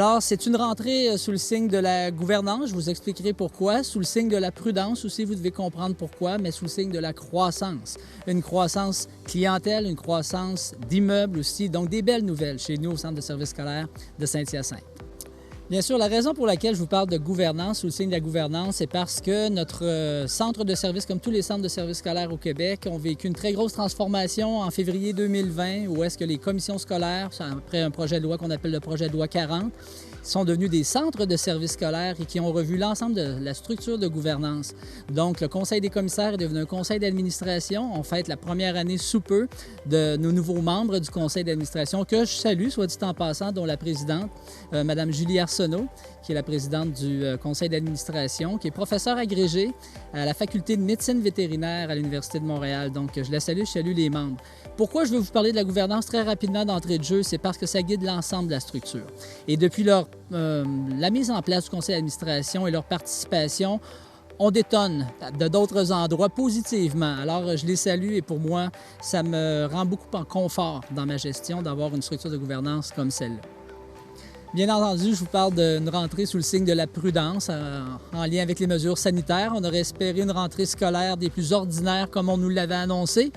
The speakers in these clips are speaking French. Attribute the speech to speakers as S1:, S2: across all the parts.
S1: Alors, c'est une rentrée sous le signe de la gouvernance. Je vous expliquerai pourquoi. Sous le signe de la prudence aussi, vous devez comprendre pourquoi, mais sous le signe de la croissance. Une croissance clientèle, une croissance d'immeubles aussi. Donc, des belles nouvelles chez nous au Centre de services scolaires de Saint-Hyacinthe. Bien sûr, la raison pour laquelle je vous parle de gouvernance, sous le signe de la gouvernance, c'est parce que notre centre de services, comme tous les centres de services scolaires au Québec, ont vécu une très grosse transformation en février 2020, où est-ce que les commissions scolaires, après un projet de loi qu'on appelle le projet de loi 40, sont devenus des centres de services scolaires et qui ont revu l'ensemble de la structure de gouvernance. Donc, le conseil des commissaires est devenu un conseil d'administration. On fête la première année sous peu de nos nouveaux membres du conseil d'administration que je salue, soit dit en passant, dont la présidente, Mme Julie Arsenault, qui est la présidente du conseil d'administration, qui est professeure agrégée à la faculté de médecine vétérinaire à l'Université de Montréal. Donc, je la salue, je salue les membres. Pourquoi je veux vous parler de la gouvernance très rapidement d'entrée de jeu? C'est parce que ça guide l'ensemble de la structure. Et depuis la mise en place du conseil d'administration et leur participation, on détonne de d'autres endroits positivement. Alors, je les salue et pour moi, ça me rend beaucoup en confort dans ma gestion d'avoir une structure de gouvernance comme celle-là. Bien entendu, je vous parle d'une rentrée sous le signe de la prudence en lien avec les mesures sanitaires. On aurait espéré une rentrée scolaire des plus ordinaires comme on nous l'avait annoncé.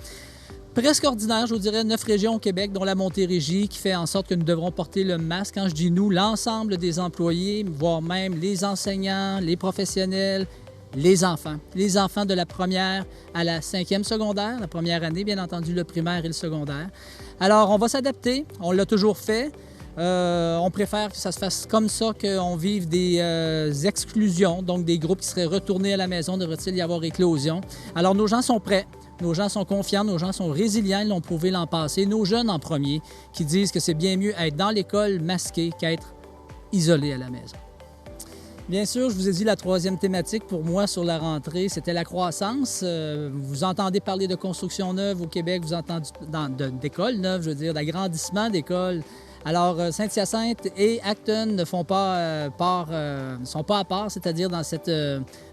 S1: Presque ordinaire, je vous dirais, 9 régions au Québec, dont la Montérégie, qui fait en sorte que nous devrons porter le masque. Quand je dis nous, l'ensemble des employés, voire même les enseignants, les professionnels, les enfants. Les enfants de la première à la 5e secondaire, la première année, bien entendu, le primaire et le secondaire. Alors, on va s'adapter, on l'a toujours fait. On préfère que ça se fasse comme ça, qu'on vive des exclusions, donc des groupes qui seraient retournés à la maison, devrait-il y avoir éclosion. Alors, nos gens sont prêts. Nos gens sont confiants, nos gens sont résilients, ils l'ont prouvé l'an passé. Nos jeunes en premier qui disent que c'est bien mieux être dans l'école masqué qu'être isolé à la maison. Bien sûr, je vous ai dit la troisième thématique pour moi sur la rentrée, c'était la croissance. Vous entendez parler de construction neuve au Québec, vous entendez d'écoles neuves, je veux dire, d'agrandissement d'écoles. Alors, Saint-Hyacinthe et Acton ne sont pas à part, c'est-à-dire dans cette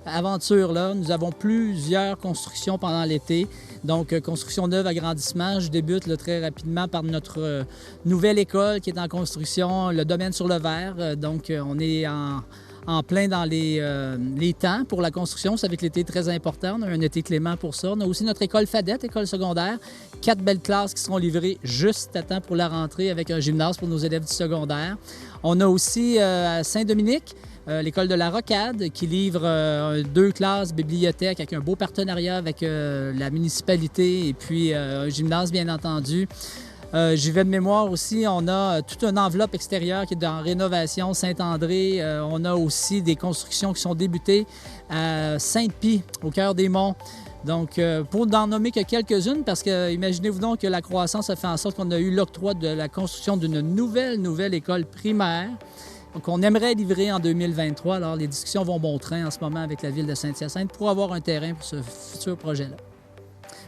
S1: aventure-là. Nous avons plusieurs constructions pendant l'été. Donc, construction neuve, agrandissement. Je débute très rapidement par notre nouvelle école qui est en construction, le domaine sur le verre. Donc, on est en plein dans les temps pour la construction. Vous savez que l'été est très important. On a un été clément pour ça. On a aussi notre école Fadette, école secondaire. 4 belles classes qui seront livrées juste à temps pour la rentrée avec un gymnase pour nos élèves du secondaire. On a aussi à Saint-Dominique, l'école de la Rocade qui livre 2 classes, bibliothèque avec un beau partenariat avec la municipalité et puis un gymnase, bien entendu. J'y vais de mémoire aussi, on a toute une enveloppe extérieure qui est en rénovation, Saint-André. On a aussi des constructions qui sont débutées à Sainte-Pie, au cœur des monts. Donc, pour n'en nommer que quelques-unes, parce que imaginez-vous donc que la croissance a fait en sorte qu'on a eu l'octroi de la construction d'une nouvelle école primaire qu'on aimerait livrer en 2023. Alors, les discussions vont bon train en ce moment avec la ville de Saint-Hyacinthe pour avoir un terrain pour ce futur projet-là.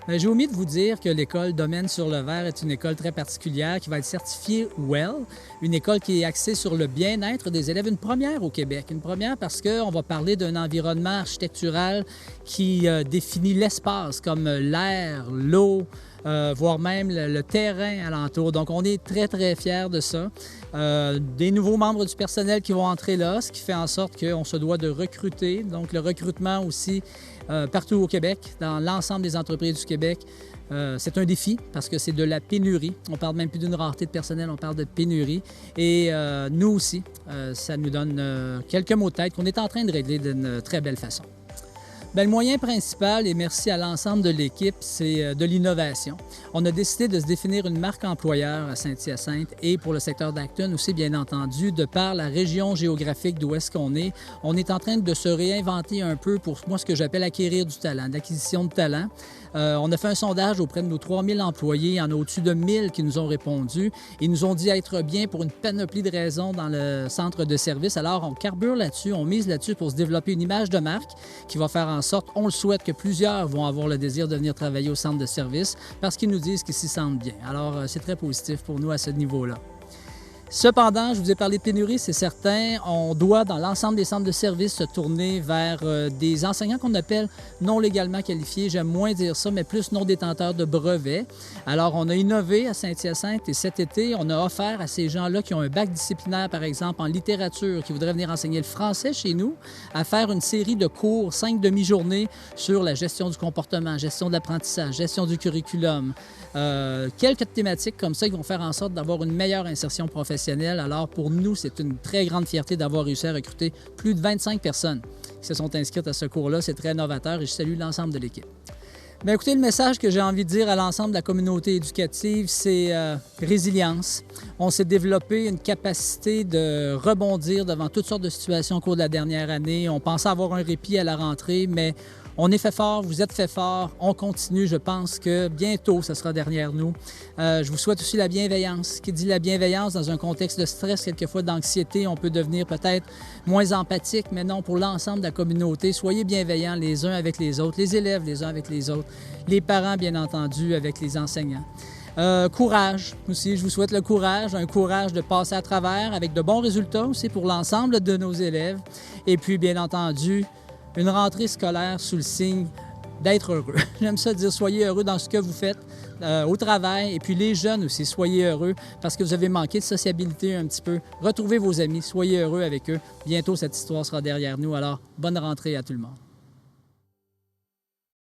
S1: J'ai omis de vous dire que l'école Domaine sur le verre est une école très particulière qui va être certifiée WELL, une école qui est axée sur le bien-être des élèves, une première au Québec. Une première parce qu'on va parler d'un environnement architectural qui définit l'espace comme l'air, l'eau, voire même le terrain alentour. Donc, on est très, très fiers de ça. Des nouveaux membres du personnel qui vont entrer là, ce qui fait en sorte qu'on se doit de recruter. Donc, le recrutement aussi partout au Québec, dans l'ensemble des entreprises du Québec. C'est un défi parce que c'est de la pénurie. On ne parle même plus d'une rareté de personnel, on parle de pénurie. Et nous aussi, ça nous donne quelques mots de tête qu'on est en train de régler d'une très belle façon. Bien, le moyen principal, et merci à l'ensemble de l'équipe, c'est de l'innovation. On a décidé de se définir une marque employeur à Saint-Hyacinthe et pour le secteur d'Acton aussi, bien entendu, de par la région géographique d'où est-ce qu'on est. On est en train de se réinventer un peu pour moi ce que j'appelle acquérir du talent, l'acquisition de talent. On a fait un sondage auprès de nos 3000 employés. Il y en a au-dessus de 1000 qui nous ont répondu. Ils nous ont dit être bien pour une panoplie de raisons dans le centre de service. Alors, on carbure là-dessus, on mise là-dessus pour se développer une image de marque qui va faire en sorte, on le souhaite, que plusieurs vont avoir le désir de venir travailler au centre de service parce qu'ils nous disent qu'ils s'y sentent bien. Alors, c'est très positif pour nous à ce niveau-là. Cependant, je vous ai parlé de pénurie, c'est certain. On doit, dans l'ensemble des centres de services, se tourner vers des enseignants qu'on appelle non légalement qualifiés. J'aime moins dire ça, mais plus non détenteurs de brevets. Alors, on a innové à Saint-Hyacinthe et cet été, on a offert à ces gens-là qui ont un bac disciplinaire, par exemple, en littérature, qui voudraient venir enseigner le français chez nous, à faire une série de cours, 5 demi-journées sur la gestion du comportement, gestion de l'apprentissage, gestion du curriculum. Quelques thématiques comme ça qui vont faire en sorte d'avoir une meilleure insertion professionnelle. Alors, pour nous, c'est une très grande fierté d'avoir réussi à recruter plus de 25 personnes qui se sont inscrites à ce cours-là. C'est très novateur et je salue l'ensemble de l'équipe. Bien, écoutez, le message que j'ai envie de dire à l'ensemble de la communauté éducative, c'est résilience. On s'est développé une capacité de rebondir devant toutes sortes de situations au cours de la dernière année. On pensait avoir un répit à la rentrée, mais on est fait fort, vous êtes fait fort, on continue. Je pense que bientôt, ça sera derrière nous. Je vous souhaite aussi la bienveillance. Qui dit la bienveillance dans un contexte de stress, quelquefois d'anxiété, on peut devenir peut-être moins empathique, mais non, pour l'ensemble de la communauté, soyez bienveillants les uns avec les autres, les élèves les uns avec les autres, les parents, bien entendu, avec les enseignants. Courage aussi, je vous souhaite le courage, un courage de passer à travers avec de bons résultats aussi pour l'ensemble de nos élèves. Et puis, bien entendu, une rentrée scolaire sous le signe d'être heureux. J'aime ça dire soyez heureux dans ce que vous faites au travail. Et puis les jeunes aussi, soyez heureux parce que vous avez manqué de sociabilité un petit peu. Retrouvez vos amis, soyez heureux avec eux. Bientôt, cette histoire sera derrière nous. Alors, bonne rentrée à tout le monde.